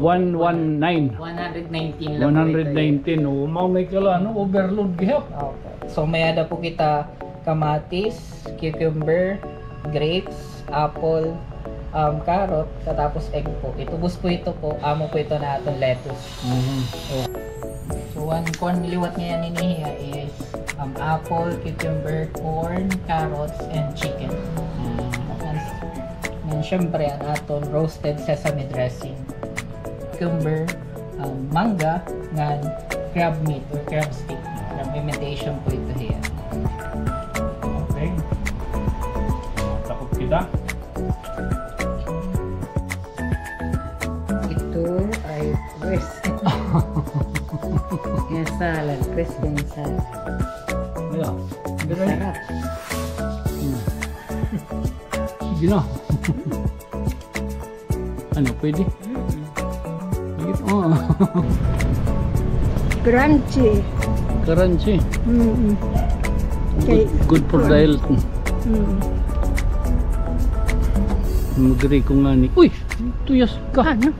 119. 119 lang. 119. Oh, mao may kala no overload gihap. Okay. So may ada po kita kamatis, cucumber, grapes, apple, carrot, tapos egg po. Itubos po ito po. Amo po ito na atong lettuce. So one corn liwat ngayon ninihiya is apple, cucumber, corn, carrots, and chicken. And syempre ang aton roasted sesame dressing, cucumber, manga, nga crab meat or crab stick. Crab imitation po ito here. Okay. Takot kita. Ito ay breast. Yung salad, breast and salad. Ayan. Sarap. Sige na. Ano, pwede? Oh. Crunchy. Crunchy. Okay. Good for the health. Magri ko nga ni. Uy! Tuyas ka. Ano?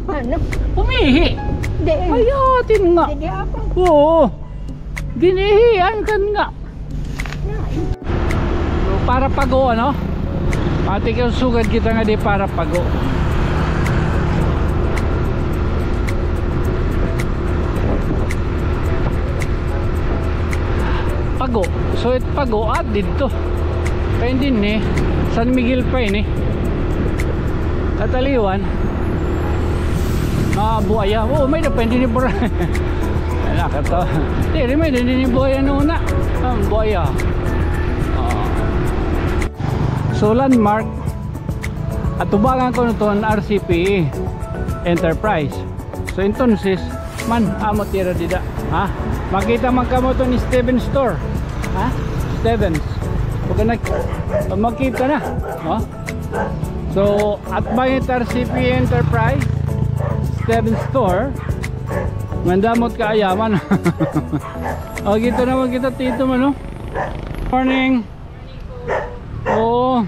Ano? Umihi! Hindi. Ayatin nga. Hindi ako. Oo. Ginihian kan nga. Para pago ano? Pati kang sugad kita nga di para pago. Pago. So it pago at dito. Kaya din eh. San Miguel pa yun eh. Tataliwan. Buaya. Oh, may depende ni bro. Nakata. Hindi, may depende ni buaya nuna. Buaya. So landmark at tubangan ko nito ang RCPE Enterprise. So entonces man amo tira dida. Ha? Makita man kamo to ni Steven Store. Ha? Stevens. Pag makita na, no? So at bayit RCPE Enterprise Steven Store mandamot kaayaman. O gito naman kita tito man no. Morning. Oo.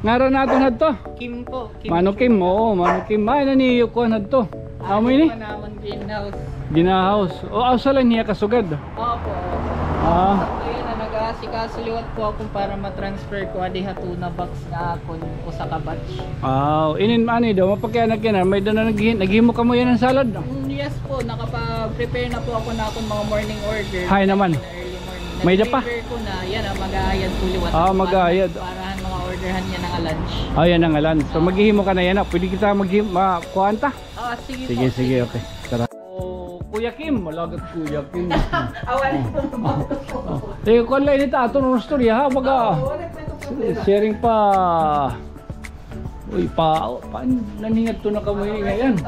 Ngaron nato nadto. Kim po. Mano Kim, oo, Mano Kim. Ay naniyo ko nadto. Amo ini? Naman greenhouse. Ginahouse. O asa lang niya kasugad. Opo. Ayun na nag-aasikaso liwat po ako para ma-transfer ko adi hatuna box nga ako sa kabatch. Inin ani daw mapakyanak yan. May doon na naghimo ka mo yan ng salad. Yes po, nakapag-prepare na po ako na akong mga morning order. Hay naman. May dapa? Ko na, yan mag-aayad po liwat. Mag-aayad. Para mga orderhan niya ng lunch. Yan ang alan. So maghihimo ka na yan. Pwede kita kuhanta? Sige Sige, po. sige, okay. Tara. Kuya Kim, malagat Kuya Kim. Awan po. Kung lang ito, ato ng story ha. Sharing pa. Uy, naningat to na kami ngayon.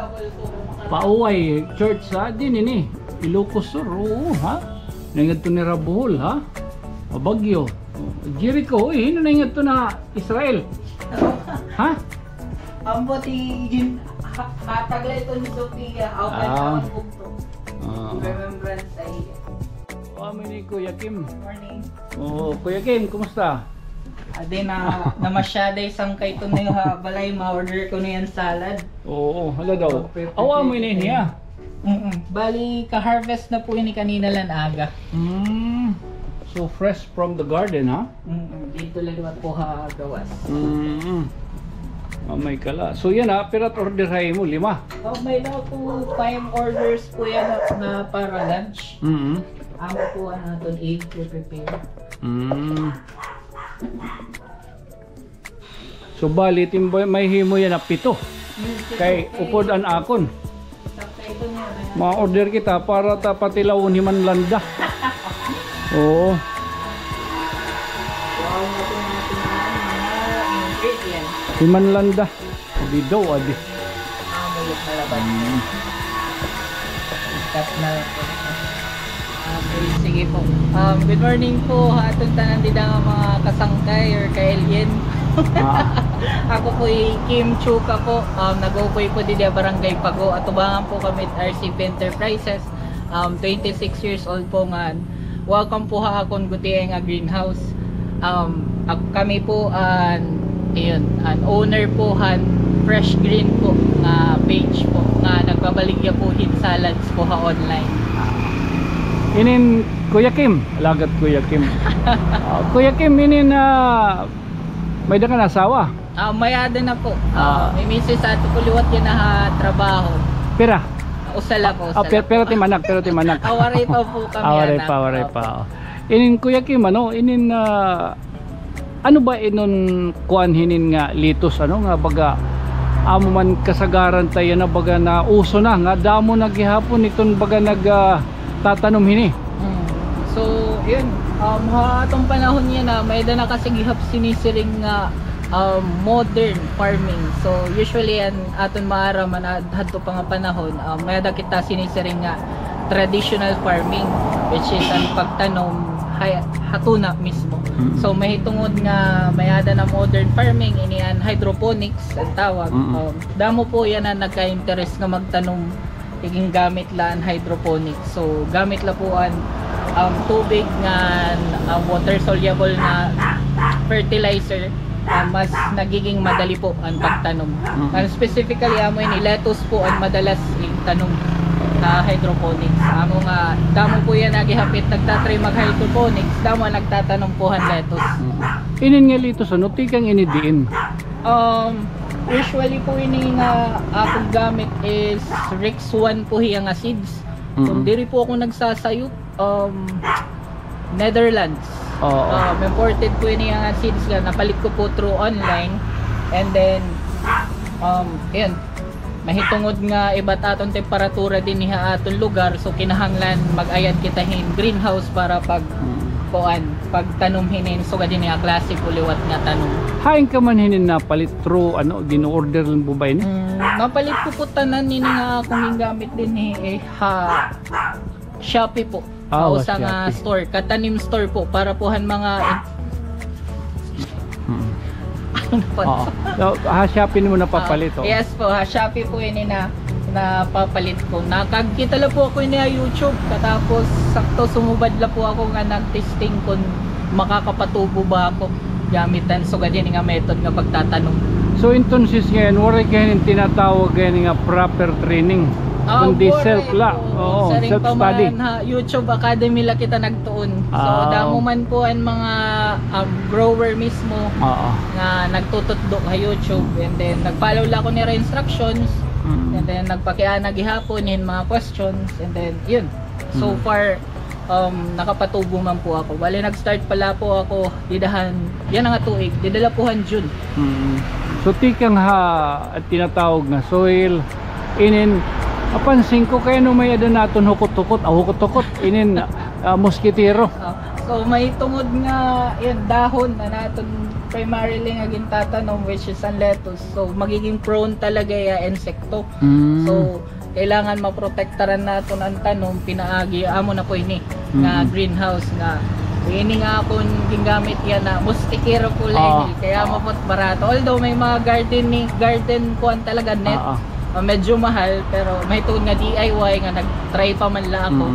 Pauway, church ha. Din ini. Ilocos Sur, oo ha. Naingat to ni Rabuhol ha. Bagyo. Jericho, uy, naingat to na Israel. Ha? Ang buti yun, hatagla ito ni Sophia. Awan po ito. Remembrance ay. Amin ni Kuya Kim. Morning. Kuya Kim, kumusta? Ade na masyada isang kay ito na yung balay ma-order ko na yan salad. Oo, hala daw. Awa mo yun niya. Bali, ka-harvest na po yun kanina lang aga. So fresh from the garden, ha? Dito lang po gawas. May kala. So yan ha, pirat order hay mo, 5. May daw po 5 orders po yan na para lunch. Amo po doon 8 to prepare. So bali, timboy, may himo yan na 7. Kay upod an akon. Mga order kita para patilaw ni Manlanda. Oo. Si Manlanda. Di daw adi. Mulot na laban. Cut na lang po. Okay, sige po. Good morning po atong tanan dida nga mga kasangkay or ka-alien. Ako po Kim Chuka po. Nag-upoy po didi Barangay Pago. Atubangan po kami at RCP Enterprises. 26 years old po nga. Welcome po ha akong gutieng nga greenhouse. Kami po Ayun, an owner po han Fresh Green po nga page po nga nagbabaligya po hin salads po ha online. Inin Kuya Kim, alagat Kuya Kim. Kuya Kim, inin may da ka na asawa? Mayada na po. May misis sa ato puliwat yan na trabaho. Pira? Usala po. Usala pero timanak, pero timanak. Awaray pa po kami. Awaray pa. Inin Kuya Kim, ano? Inin ano ba inon kuan hinin nga litos ano nga baga amo man kasagaran tayo na baga na uso na nga damo naghihapon iton baga tatanom hini. So yun, atong panahon niya na may da na kasi gihap sinisiring nga modern farming. So usually an aton maara man adto pa nga panahon may da kita sinisiring nga traditional farming, which is ang pagtanom hatuna mismo. So may tungod nga mayada na modern farming inian hydroponics ang tawag. Damo po yan na nagka-interest nga magtanom iging gamit la ang hydroponics. So gamit la po ang tubig nga water soluble na fertilizer, mas nagiging madali po ang pagtanom. Specifically amo ini lettuce po ang madalas itanom na hydroponics. Amo nga damo po yan nagihapit nagtatry mag hydroponics, damo nagtatanong po han lettuce. Inin nga litos ano tikang inidiin? Usually po ini nga akong gamit is Rex 1 po hiya nga seeds. Kung diri po ako nagsasayop Netherlands. Imported po ini nga seeds nga napalit ko po through online, and then yan mahitungod nga iba't aton temperatura din niha aton lugar, so kinahanglan mag-ayad kita hin greenhouse para pagtanom hinin so gadin nga klase puliwat nga tanom. Hain ka man hinin napalit through ano gin-order lang po ba ini? Napalit ko po tanan nini nga akong gamit din Shopee po. Sa nga store, katanim store po para pohan mga Shopee mo napapalit Yes po, Shopee po ini na papalit ko. Nakakita lang po ako ini YouTube, katapos sakto sumubad lang po ako nga nag-testing kung makakapatubo ba ako gamitan so ganyan nga method nga pagtatanong. So intonsis ngayon, wala kayo tinatawag ngayon nga proper training kundi self la, self-study. YouTube Academy la kita nagtuon. So damo man po ang mga grower mismo nga nagtutudlo sa YouTube, and then nag-follow la ko nila instructions, and then nagpakiana gihapon hin mga questions, and then yun. So far nakapatubo man po ako. Bali nag-start pala po ako didahan yan nga tuig, didala pohan June. So tikang at tinatawag na soil inin apansin ko kayo no may ada naton hukot-hukot inin moskitero. So may tungod nga yan dahon na naton primarily nga gintatanong, which is ang lettuce. So magiging prone talaga ya insekto. So kailangan maprotektaran naton ang tanom, pinaagi amo na po ini nga greenhouse nga ini nga akong gingamit yan na mustikero po lang kaya mapot barato, although may mga garden kuan talaga net medyo mahal, pero may tuon nga DIY nga nag-try pa man lang ako.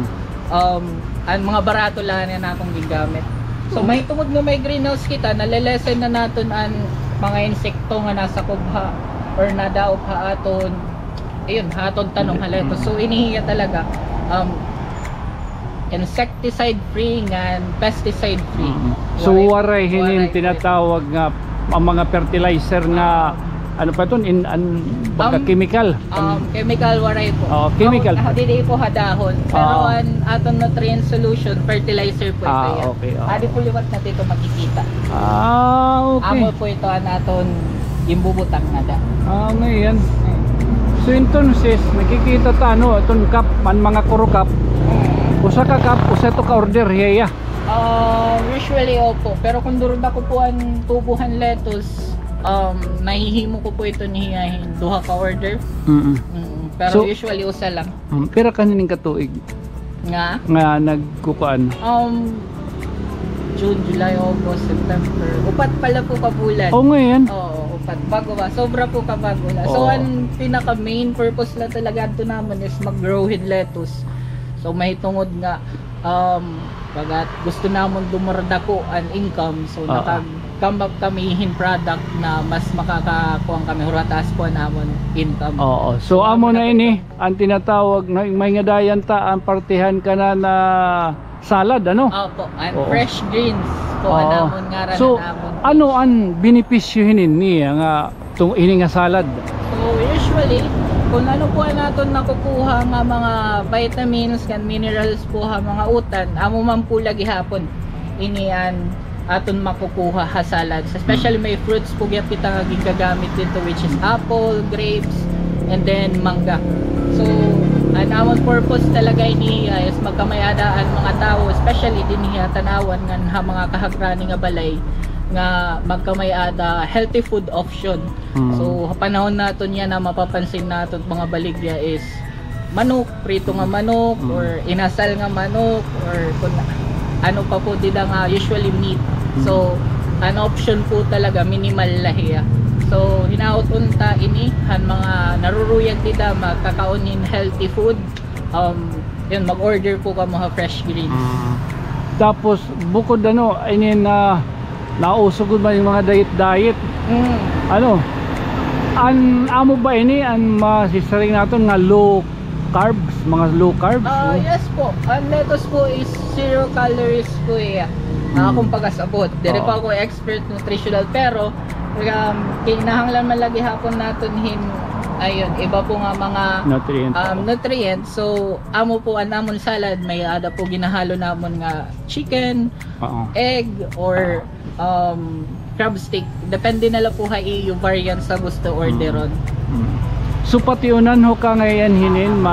Ang mga barato lang na akong gigamit. So may tungod nga may greenhouse kita, nalilesen na naton ang mga insekto nga nasa kubha or nadaop ha aton ayun haton tanong haleto. So inihiya talaga insecticide free and pesticide free. So waray hinin tinatawag nga ang mga fertilizer nga ano pa ito? Baka chemical? Chemical waray po. Chemical. Hindi po hadahon. Pero ang aton nutrient solution, fertilizer po ito yan. Okay. Adi po liwat natin ito makikita. Okay. Amo po ito ang aton yung bubutang na da. Ngayon. So entonces, nakikita ta ano, itong cup, mga kuro cup. Usa ka cup, usa to ka order hiya. Usually opo. Pero kung durod ako po ang tubuhan lettuce, nahihimo ko po ito nihiyahin duha ka order. Pero so, usually usa lang. Pero kanining katuig nga nagkukuan? June, July, August, September. Upat pala po ka bulan. Ngayon? Oo, upat. Bago ba? Sobra po ka bago na. So ang pinaka main purpose lang talaga ito naman is mag-grow with lettuce. So may tungod nga bagat gusto namon dumarda ko ang income, so come up kamihin product na mas makakakuha kami hurataas po namon income. Oo. So amo na ini ang tinatawag na may ngadayan ta ang partihan ka na salad ano? Opo, and Oo. fresh greens po Oo. namon nga ran So namon. ano ang benepisyo hinin niya nga ini nga salad? So usually kung ano po naton nakukuha nga mga vitamins kan minerals po ha mga utan amo man po lagi hapon inian aton makukuha ha salads, especially may fruits po gyud kita nga ginagamit dito which is apple, grapes, and then mangga. So ang amon purpose talaga ini is magkamayadaan mga tao, especially din niya tanawan nga ha mga kahagrani nga balay nga magkamayada healthy food option. So panahon naton yan na mapapansin naton mga baligya is manok, prito nga manok or inasal nga manok or kung ano pa po dila nga usually meat. So an option po talaga minimal lahiya. So hinaot unta ini han mga naruruyag dida magkakaunin healthy food. Yun mag-order po ka mga fresh greens. Tapos bukod ano ini na nausugod ba yung mga diet ano an amo ba ini an masisaring naton nga low carbs, mga low carbs? Yes po, ang lettuce po is 0 calories po kung pagkasabot dire pa ako expert nutritional pero kinahanglan malagi hapon naton ayun, iba po nga mga nutrients. So amo po ang namon salad may ada po ginahalo namon nga chicken, egg or crab stick, depende na lang po yung variant sa gusto orderon. So patiunan ho ka ngayon hinin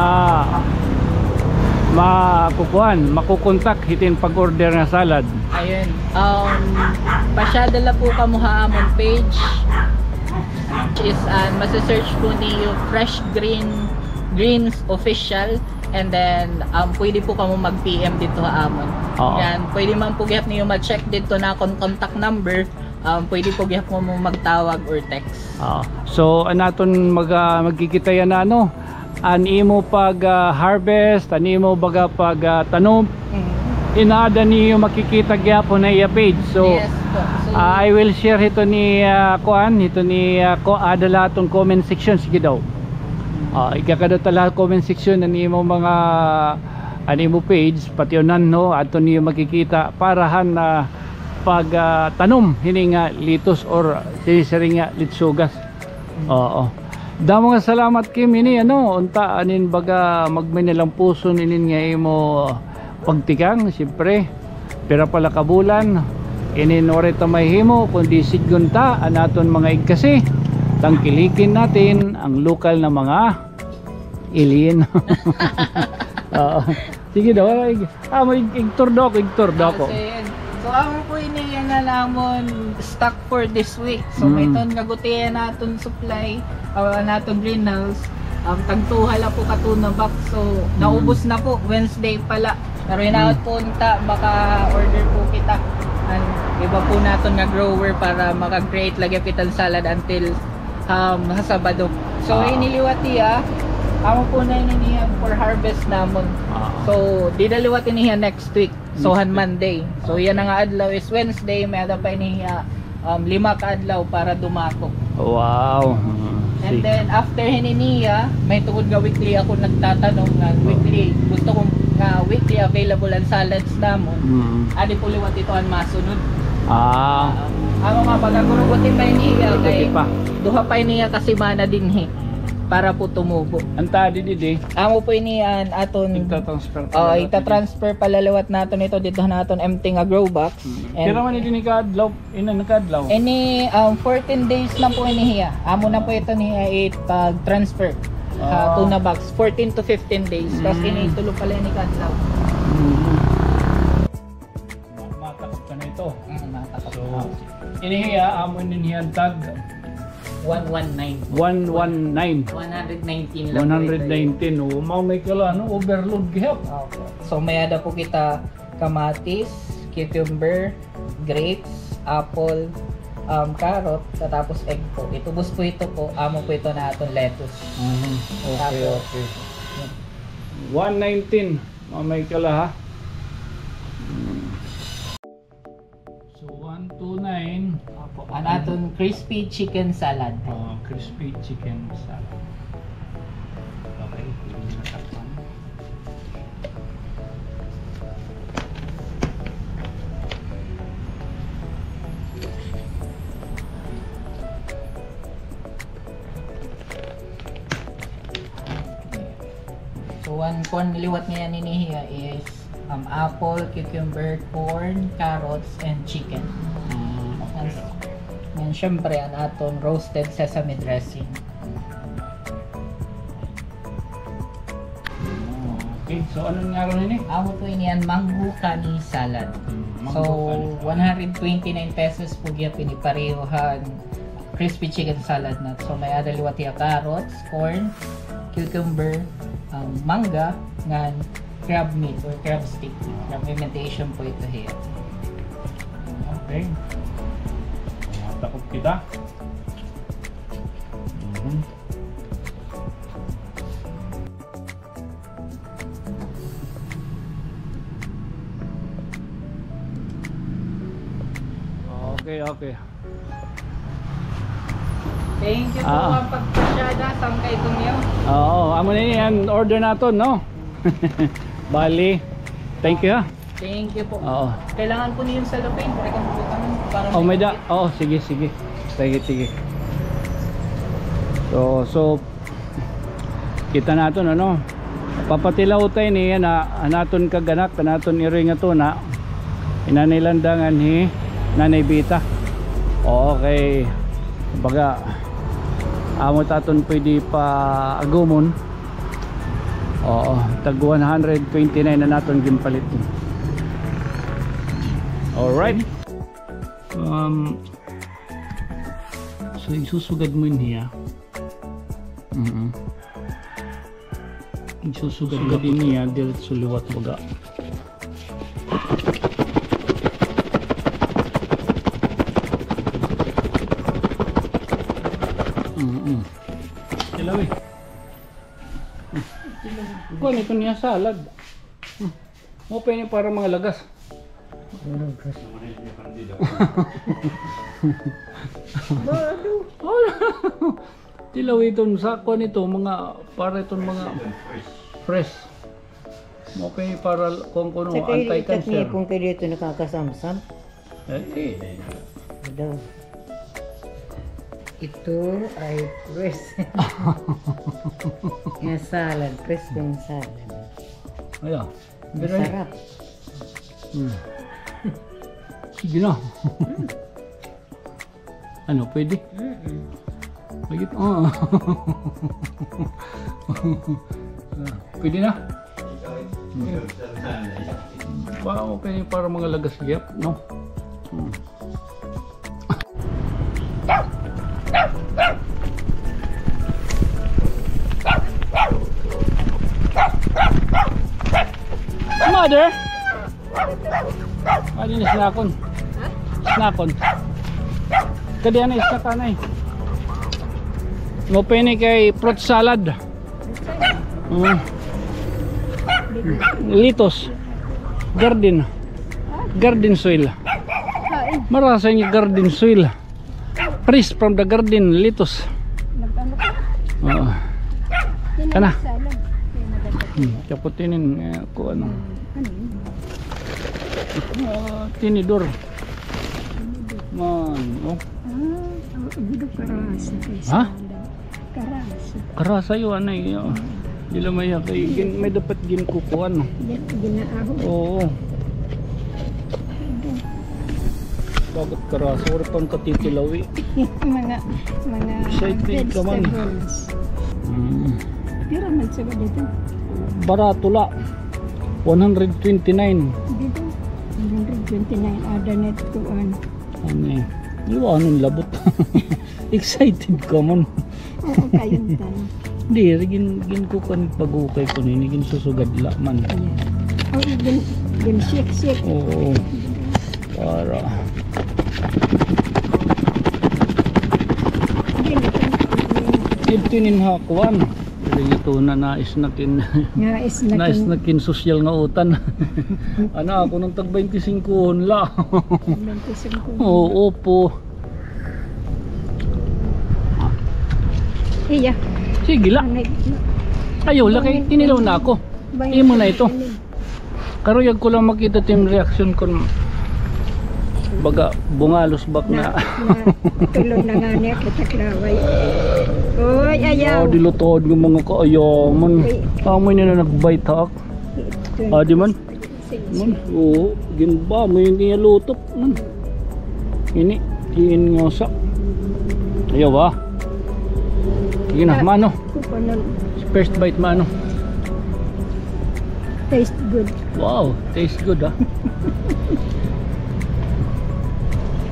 makukontak hitin pag order nga salad. Ayun, pasyadala po kamuha amon page is masa-search po niyo Fresh Greens Official, and then pwede po kamo mag-PM dito amon. Yan, pwede man po gyud niyo ma-check dito na akong contact number. Pwede po gyud mo magtawag or text. So anaton magkikita yan na ano an imo pag harvest, an imo baga pag tanom. Inaada niyo makikita gyapon na iya page. So yes po. So, I will share ito ni adala atong comment section sige daw. Ikakada tala comment section ani mo mga animo page patiunan no ato niyo makikita parahan na pag tanom hini nga litos or siring nga litsugas. Damo nga salamat Kim ini ano unta anin baga magminilang puso ninin nga imo pagtikang siyempre pera pala kabulan inin orita may himo kundi sigunta anaton mga igkasi tangkilikin natin ang lokal na mga alien. Sige daw may igtur dako. So amo po ini nga namon stock for this week. So may ton nga gutiya naton supply naton greenhouse tagtuha la po katuna box. So naubos na po Wednesday pala. Pero hinaot po unta baka order po kita iba po naton nga grower para maka-create lagi pitan salad until Sabado. So iniliwati amo po na niya for harvest namon. So didaliwati niya next week. So han Monday. So yan nga adlaw is Wednesday, may ada pa niya 5 ka adlaw para dumako. Wow. And then after hininiya, may tungod nga weekly ako nagtatanong nga weekly gusto kong weekly available ang salads namon. Adi po liwat ito ang masunod. Ano nga pagkagurugutin pa niya kay duha pa niya kasi mana dinhi para po tumubo. Anta didi. Amo po inian aton ita-transfer palalawat naton ito dito naton empty nga grow box. Pero man ini kadlaw, nakadlaw. Ini 14 days na po inihiya. Amo na po ito niya pag-transfer. Tuna box 14 to 15 days. Tapos ini tulo pala ni kadlaw. Matakap ka na ito. So inihiya amo niyan tag 119. 119. 119 lang. 119. Mao may kala no overload gihap. So may ada po kita kamatis, cucumber, grapes, apple, carrot, tapos egg po. Itubos po ito po. Amo po ito na aton lettuce. Okay. 119. Mao may kala ha. So 129 po. Ang aton crispy chicken salad. Crispy chicken salad. Okay, hindi na takpan. So one liwat niya ninihiya is apple, cucumber, corn, carrots, and chicken. Okay. And syempre ang aton roasted sesame dressing. Okay, so anong nga ron ini? Amo po iniyan mango kani salad. So Mango 129 pesos po gyud piniparehohan crispy chicken salad na. So may ada liwat niya carrots, corn, cucumber, manga, ngan crab meat or crab stick. Crab imitation po ito here. Okay. Takot kita. Okay. Thank you po ang pagpasyada sa kay Tumyo. Oo, amo na yan order naton, no? Bali. Thank you ha. Thank you po. Oo. Kailangan po niyo yung cellophane para para Oh, may da. Oo, sige. Sige. So kita naton ano? Papatilaw tayo ni na anaton kaganak, kanaton iri nga to na inanilandangan ni Nanay Bita. Okay. Baga amo taton pwede pa agumon. Oo, tag 129 na naton gimpalit. Alright. So isusugad mo niya. Isusugad ka din niya diretso liwat baga. Ilawi. Kuha nito niya salad. Open niya para mga lagas. Tilaw itong sako nito mga para itong mga fresh. Open niya para kung kuno anti-cancer. Kung kayo dito nakakasamsam. Okay. Daw. Ito ay fresh. Yung salad, fresh yung salad. Ayan. Masarap. Sige na. Ano, pwede? Pwede? Pwede na? Baka okay para mga lagas gyap, no? Mother? Mali ni snakon. Snakon. Kadiyan na snakan ay. Ngope ni kay fruit salad. Litos. Garden. Garden soil. Marasa ni garden soil. Fresh from the garden, litos. Oo. Kana. Kaputinin ko ano. Tinidor. Man, oh. Ha? Karasa yun anay. Dila may kay may dapat ginkukuan. Oo. Bakit karasa? Wala pang katitilawi. mga Excited ka man. vegetables. Pira man sa dito. Barato la. 129. Dito 129 ada net kuan. Ano eh. Iwanan labot. Excited ka man. Oo kayon tan. Hindi, gin ko kan pag-ukay ko nini, gin susugad la man. Oh, gin shake. Oo. Para. Ito ninhakuan. Dili ito na nais nakin. Nais nakin social nga utan. Ano ako nung tag 25 la. 25. Oo po. Iya. Sige la. Ayo, laki tinilaw na ako. Imo na ito. Karuyag ko lang makita tim reaction kon baga bungalos bak na. Tulog na nga niya kita klaway. Oy, ayaw. Dilutod ng mga kaayaman. Amoy na nagbite hak. Di man? Man, oo, ginba mo yung niyalutok man. Ini, kiin nga sa. Ayaw ba? Sige na, mano. First bite mano. Taste good. Wow, tastes good ah.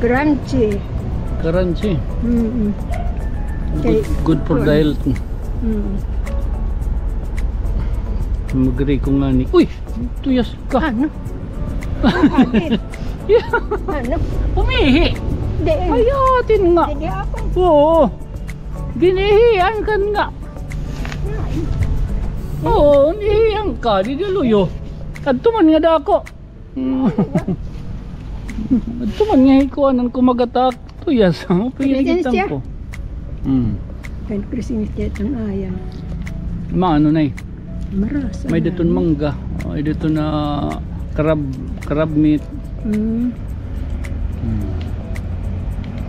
Crunchy. Crunchy. Okay. Good for the health. Magri ko nga ni. Uy! Tuyas ka. Ano? Ano? Umihi! Di. Ayatin nga. Di ako. Oo. Ginihiyan ka nga. Oo, nihiyan ka. Di daluyo. Kadtuman nga dako. Kadtuman nga ikuanan kumagatak. Tuyas. Pinagitan ko. Kan Christmas itong ayan. Maano na eh. Marasa. May dito mangga. May dito na crab meat.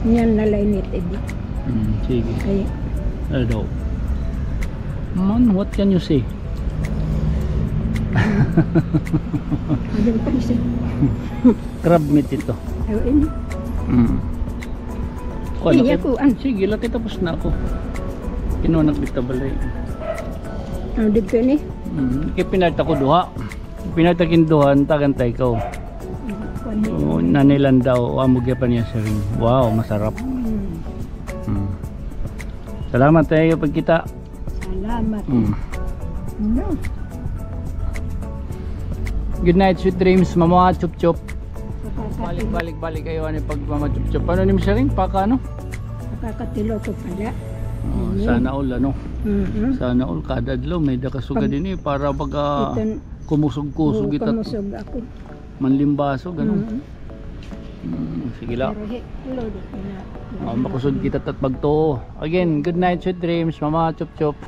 Yan na lainit edi. Sige. Kaya Ano daw? Man, what can you say? Adang pa isa. Crab meat ito. Ayun. Iya ko an. Sige, lati tapos na ako. Kinuha kita balay. Ano dito ni? Kaya pinata ko duha. Pinata kinduhan, tagantay ko. Nanilan daw, amugya pa niya sa ring. Wow, masarap. Salamat tayo pagkita. Salamat. No. Good night, sweet dreams, mama chup chup. Balik kayo ani pag mama chup chup. Ano ni siya ring paka ano? Nakakatilo ko pala. Sana all ano. Sana all kada adlaw may dakasuga din para pag kumusog-kusog ito. Kumusog ako. Manlimbaso ganun. Sige la. Makusod kita tat pagtuo. Again, good night, sweet dreams, mama chup chup.